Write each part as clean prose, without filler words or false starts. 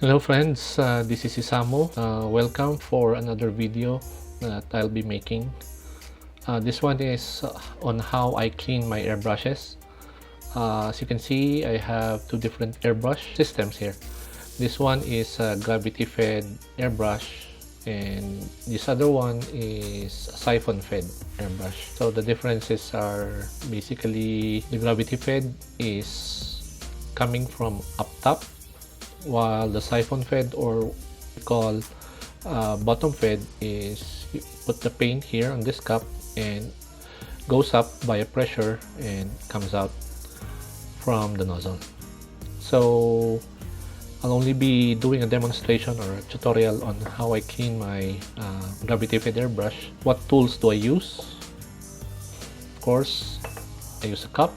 Hello friends, this is Isamu. Welcome for another video that I'll be making. This one is on how I clean my airbrushes. As you can see, I have two different airbrush systems here. This one is a gravity fed airbrush and this other one is a siphon fed airbrush. So the differences are basically the gravity fed is coming from up top, while the siphon fed, or we call bottom fed, is you put the paint here on this cup and goes up by a pressure and comes out from the nozzle. So I'll only be doing a demonstration or a tutorial on how I clean my gravity fed airbrush. What tools do I use? Of course, I use a cup.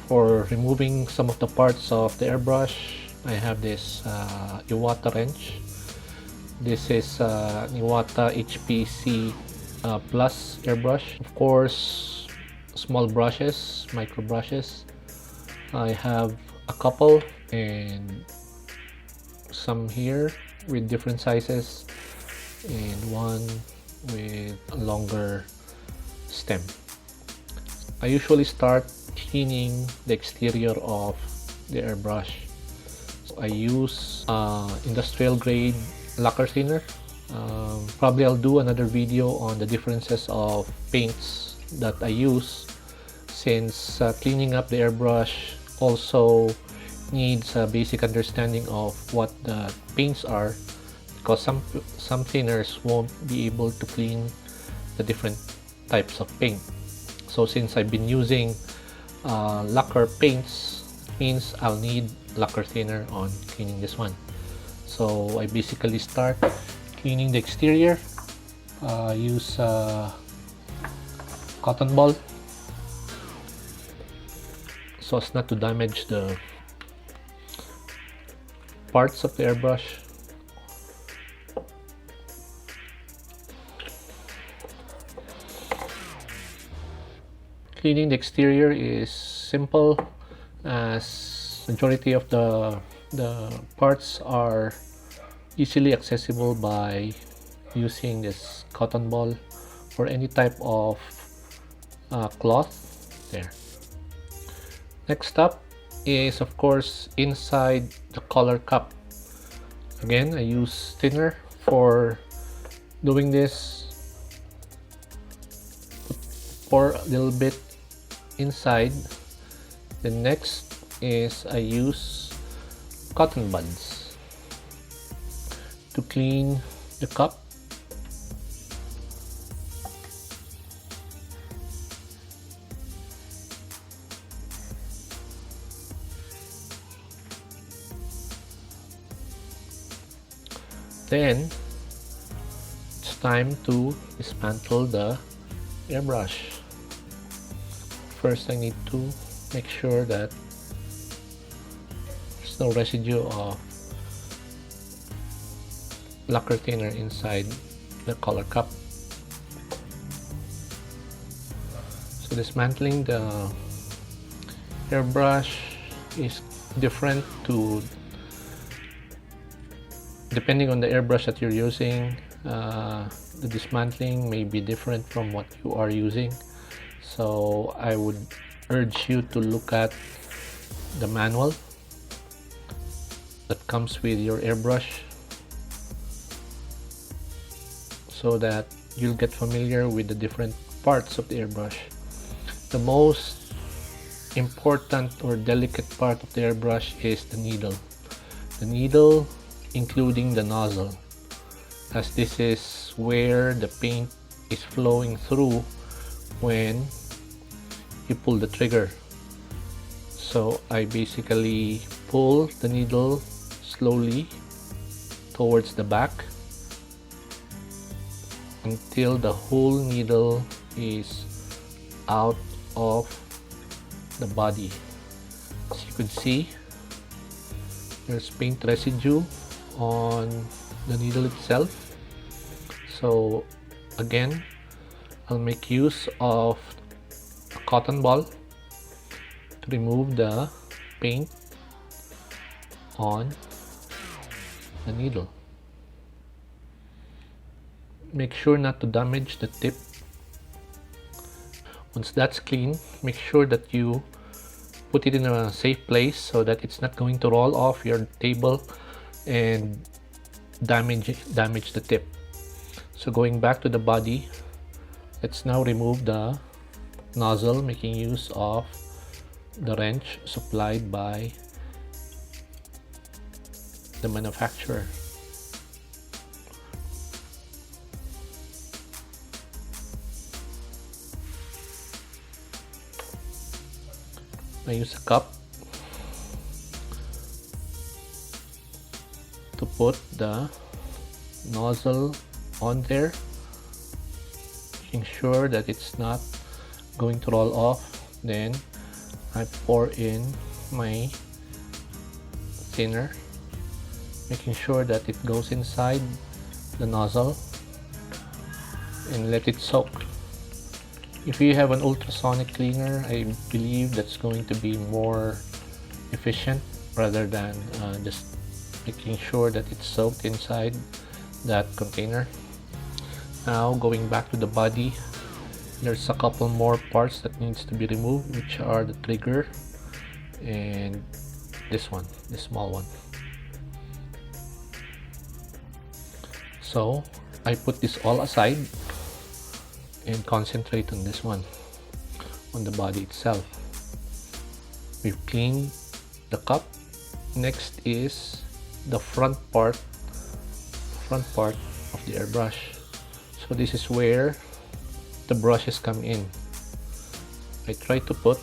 For removing some of the parts of the airbrush, I have this Iwata wrench. This is Iwata HP-C Plus Airbrush. Of course, small brushes, micro brushes. I have a couple and some here with different sizes and one with a longer stem. I usually start cleaning the exterior of the airbrush. So I use industrial grade lacquer thinner. Probably I'll do another video on the differences of paints that I use, since cleaning up the airbrush also needs a basic understanding of what the paints are, because some thinners won't be able to clean the different types of paint. So since I've been using lacquer paints, means I'll need lacquer thinner on cleaning this one. So I basically start cleaning the exterior. Use cotton ball so as not to damage the parts of the airbrush. Cleaning the exterior is simple, as majority of the parts are easily accessible by using this cotton ball or any type of cloth there. Next up is, of course, inside the color cup. Again, I use thinner for doing this. Pour a little bit inside. The next is I use cotton buds to clean the cup. Then it's time to dismantle the airbrush. First, I need to make sure that there's no residue of lacquer thinner inside the color cup. So dismantling the airbrush is different depending on the airbrush that you're using. The dismantling may be different from what you are using. So I would urge you to look at the manual that comes with your airbrush, so that you'll get familiar with the different parts of the airbrush. The most important or delicate part of the airbrush is the needle. The needle, including the nozzle, as this is where the paint is flowing through when you pull the trigger. So I basically pull the needle slowly towards the back until the whole needle is out of the body. As you can see, there's paint residue on the needle itself. So again, I'll make use of a cotton ball to remove the paint on the needle. Make sure not to damage the tip. Once that's clean, make sure that you put it in a safe place so that it's not going to roll off your table and damage the tip. So going back to the body, let's now remove the nozzle, making use of the wrench supplied by the manufacturer. I use a cup to put the nozzle on there, making sure that it's not going to roll off. Then I pour in my thinner, making sure that it goes inside the nozzle and let it soak. If you have an ultrasonic cleaner, I believe that's going to be more efficient rather than just making sure that it's soaked inside that container. Now going back to the body, there's a couple more parts that needs to be removed, which are the trigger and this one, this small one. So I put this all aside and concentrate on this one, on the body itself. We've cleaned the cup. Next is the front part of the airbrush. So this is where the brushes come in. I try to put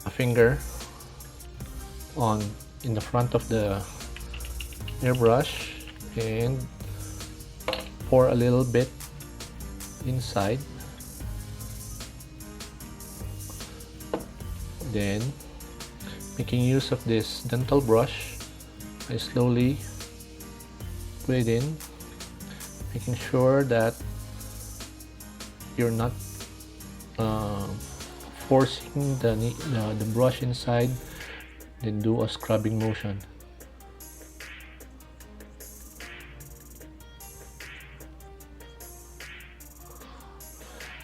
a finger in the front of the airbrush and pour a little bit inside. Then, making use of this dental brush, I slowly put it in, making sure that you're not forcing the brush inside, then do a scrubbing motion.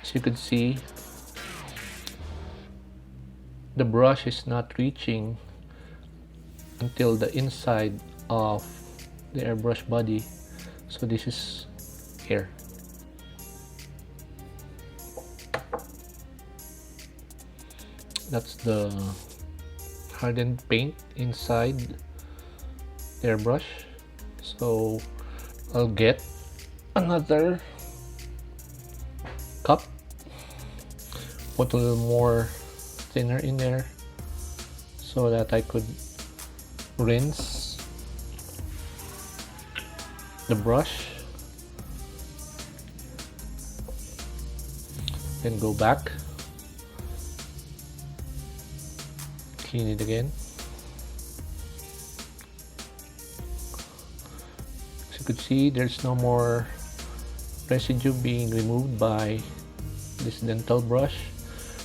As you can see, the brush is not reaching until the inside of the airbrush body, so this is here. That's the hardened paint inside the airbrush. So I'll get another cup, put a little more thinner in there so that I could rinse the brush, then go back, clean it again. As you could see, there's no more residue being removed by this dental brush.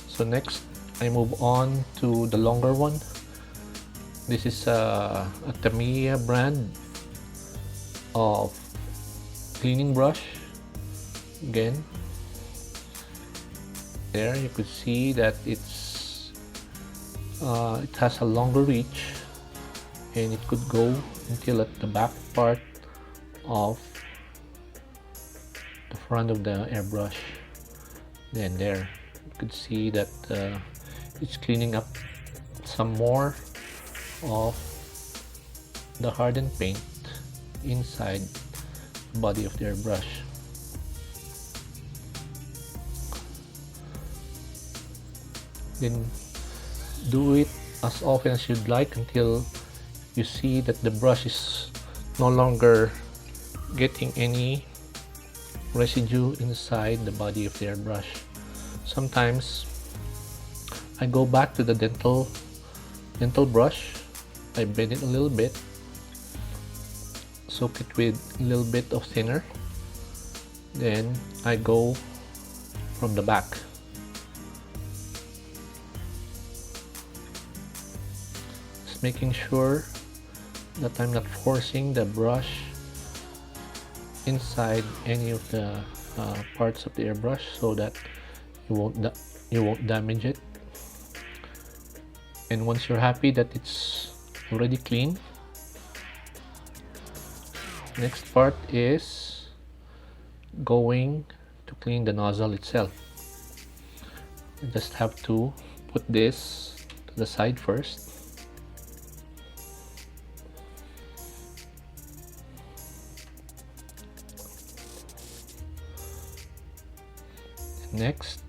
So next I move on to the longer one. This is a Tamiya brand of cleaning brush. Again, there you could see that it has a longer reach and it could go until at the back part of the front of the airbrush. Then there you could see that it's cleaning up some more of the hardened paint inside the body of the airbrush. Then do it as often as you'd like until you see that the brush is no longer getting any residue inside the body of the airbrush. Sometimes I go back to the dental brush, I bend it a little bit, soak it with a little bit of thinner, then I go from the back. Just making sure that I'm not forcing the brush inside any of the parts of the airbrush, so that you won't damage it. And once you're happy that it's already clean, next part is going to clean the nozzle itself. You just have to put this to the side first. Next,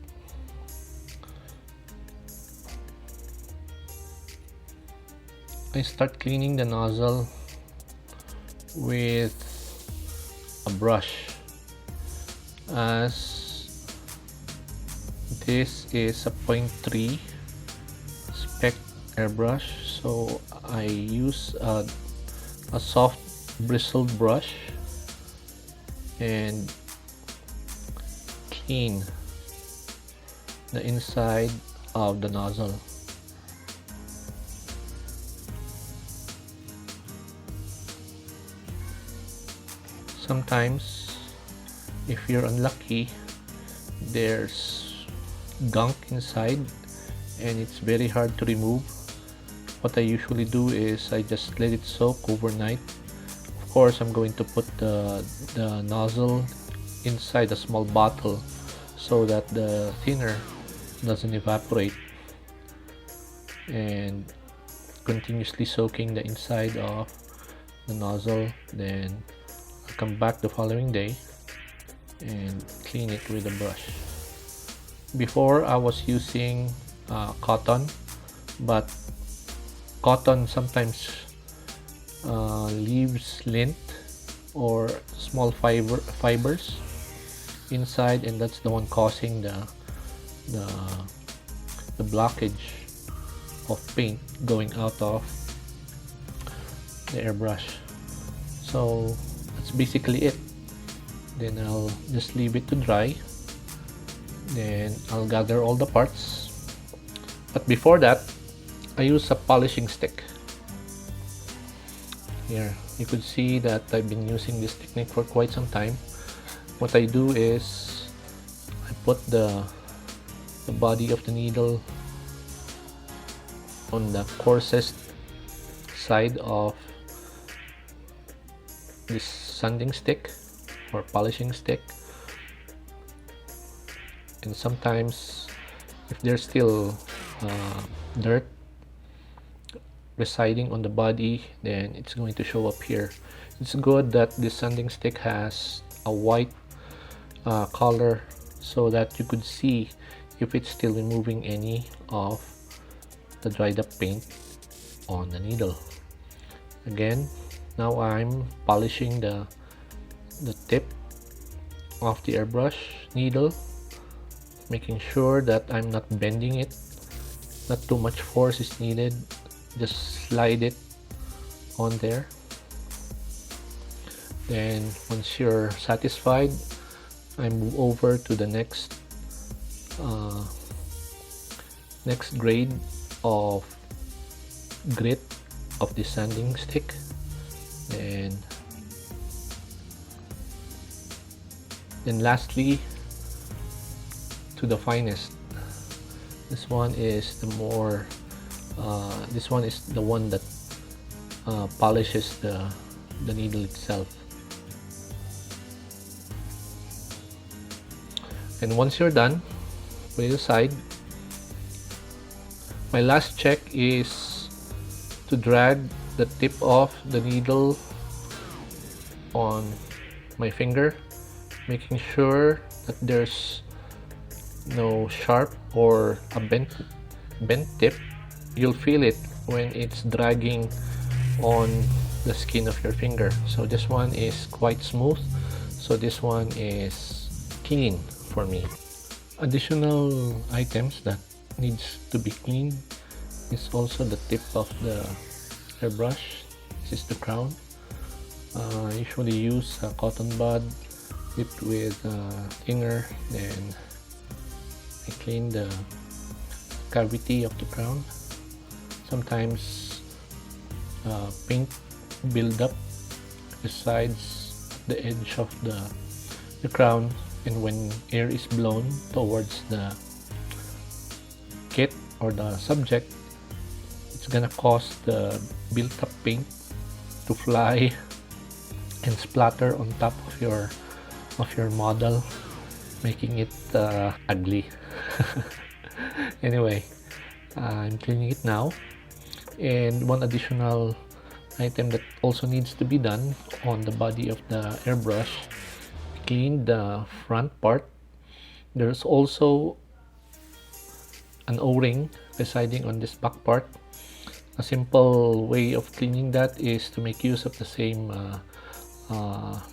I start cleaning the nozzle with a brush, as this is a 0.3 spec airbrush, so I use a soft bristled brush and clean the inside of the nozzle. Sometimes, if you're unlucky, there's gunk inside and it's very hard to remove. What I usually do is I just let it soak overnight. Of course, I'm going to put the nozzle inside a small bottle so that the thinner doesn't evaporate, and continuously soaking the inside of the nozzle. Then I'll come back the following day and clean it with a brush. Before, I was using cotton, but cotton sometimes leaves lint or small fibers inside, and that's the one causing the blockage of paint going out of the airbrush. So that's basically it. Then I'll just leave it to dry. Then I'll gather all the parts. But before that, I use a polishing stick. Here you could see that I've been using this technique for quite some time. What I do is I put the body of the needle on the coarsest side of this sanding stick or polishing stick, and sometimes if there's still dirt residing on the body, then it's going to show up here. It's good that this sanding stick has a white color so that you could see if it's still removing any of the dried up paint on the needle. Again, now I'm polishing the tip of the airbrush needle, making sure that I'm not bending it. Not too much force is needed, just slide it on there. Then once you're satisfied, I move over to the next grade of grit of the sanding stick, and then lastly to the finest. This one is the more this one is the one that polishes the needle itself. And once you're done, put it aside. My last check is to drag the tip of the needle on my finger, making sure that there's no sharp or a bent tip. You'll feel it when it's dragging on the skin of your finger. So this one is quite smooth, so this one is clean for me. Additional items that needs to be cleaned is also the tip of the airbrush. This is the crown. I usually use a cotton bud dipped with thinner, then I clean the cavity of the crown. Sometimes paint buildup besides the edge of the crown, and when air is blown towards the kit or the subject, it's gonna cause the built-up paint to fly and splatter on top of your model, making it ugly. Anyway, I'm cleaning it now, and one additional item that also needs to be done on the body of the airbrush, clean the front part. There's also an o-ring residing on this back part. A simple way of cleaning that is to make use of the same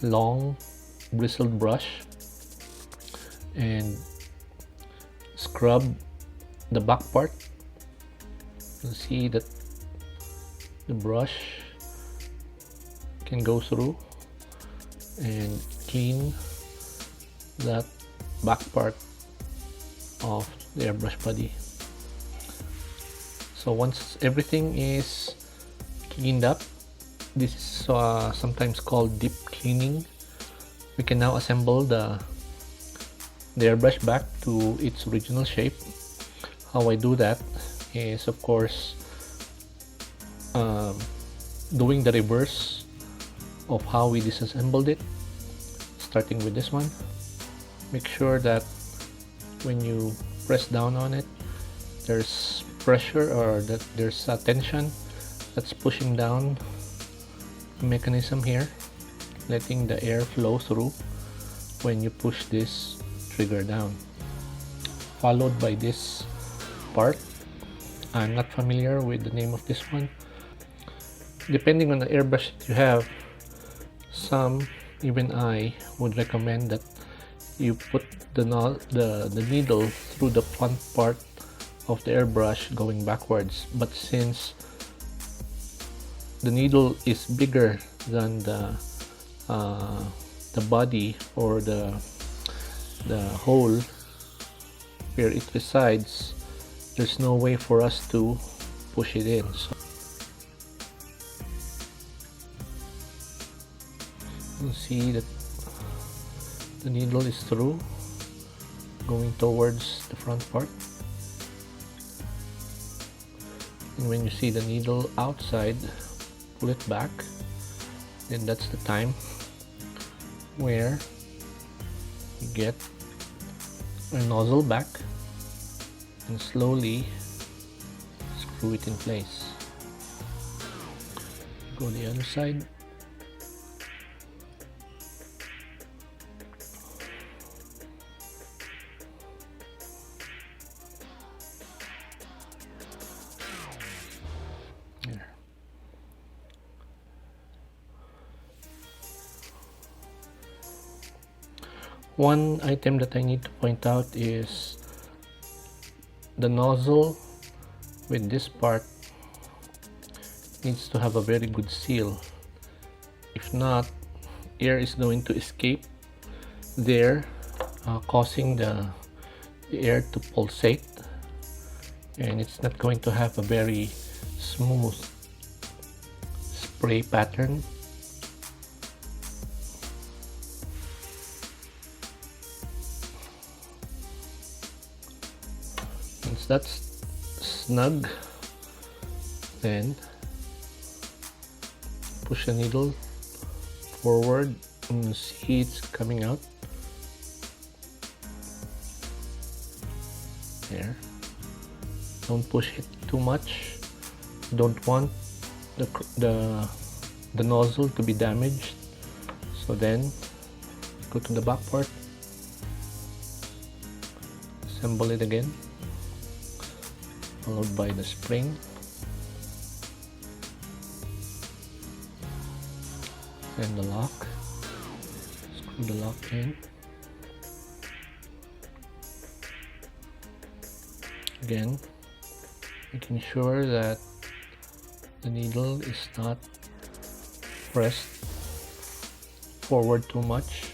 long bristled brush and scrub the back part. You'll see that the brush can go through and clean that back part of the airbrush body. So once everything is cleaned up, this is sometimes called deep cleaning, we can now assemble the airbrush back to its original shape. How I do that is, of course, doing the reverse of how we disassembled it, starting with this one. Make sure that when you press down on it, there's pressure, or that there's a tension that's pushing down the mechanism here, letting the air flow through when you push this trigger down, followed by this part. I'm not familiar with the name of this one. Depending on the airbrush that you have, some, even I, would recommend that you put the needle through the front part of the airbrush going backwards, but since the needle is bigger than the body or the hole where it resides, there's no way for us to push it in. So you'll see that the needle is through, going towards the front part. And when you see the needle outside, pull it back. Then that's the time where you get a nozzle back and slowly screw it in place. Go the other side. One item that I need to point out is the nozzle with this part needs to have a very good seal. If not, air is going to escape there, causing the air to pulsate, and it's not going to have a very smooth spray pattern. Once that's snug, then push the needle forward and see it's coming out. There. Don't push it too much. Don't want the nozzle to be damaged. So then go to the back part, assemble it again, followed by the spring, and the lock. Screw the lock in. Again, making sure that the needle is not pressed forward too much.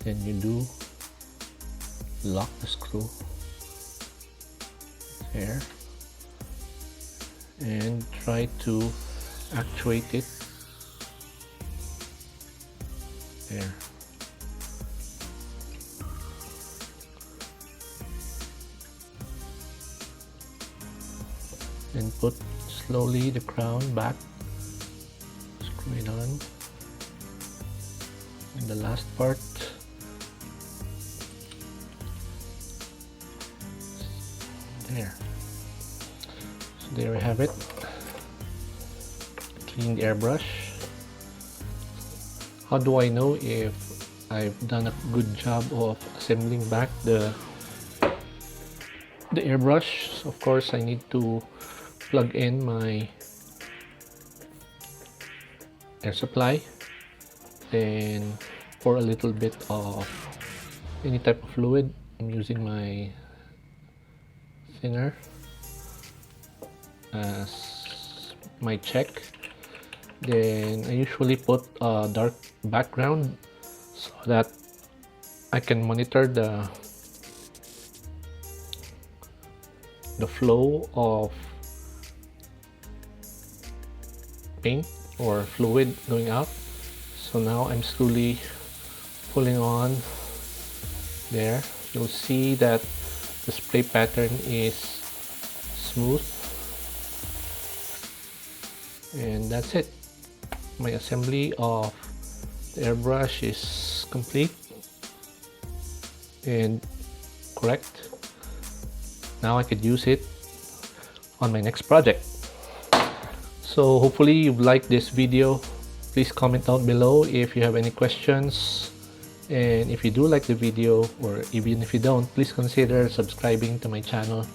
Then you do lock the screw there and try to actuate it There. And put slowly the crown back. Screw it on. And the last part. There. So there we have it. Clean the airbrush. How do I know if I've done a good job of assembling back the airbrush? So of course I need to plug in my air supply, then pour a little bit of any type of fluid. I'm using my thinner as my check. Then I usually put a dark background so that I can monitor the flow of paint or fluid going out. So now I'm slowly pulling on there. You'll see that the spray pattern is smooth, and that's it. My assembly of the airbrush is complete and correct. Now I could use it on my next project. So hopefully you've liked this video. Please comment down below if you have any questions, and if you do like the video, or even if you don't, please consider subscribing to my channel.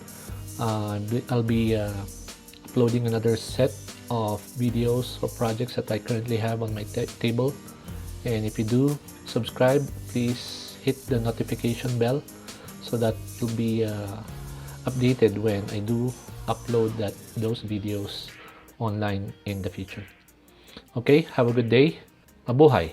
I'll be uploading another set of videos or projects that I currently have on my table, and if you do subscribe, please hit the notification bell so that you'll be updated when I do upload those videos online in the future. Okay, have a good day. Mabuhay!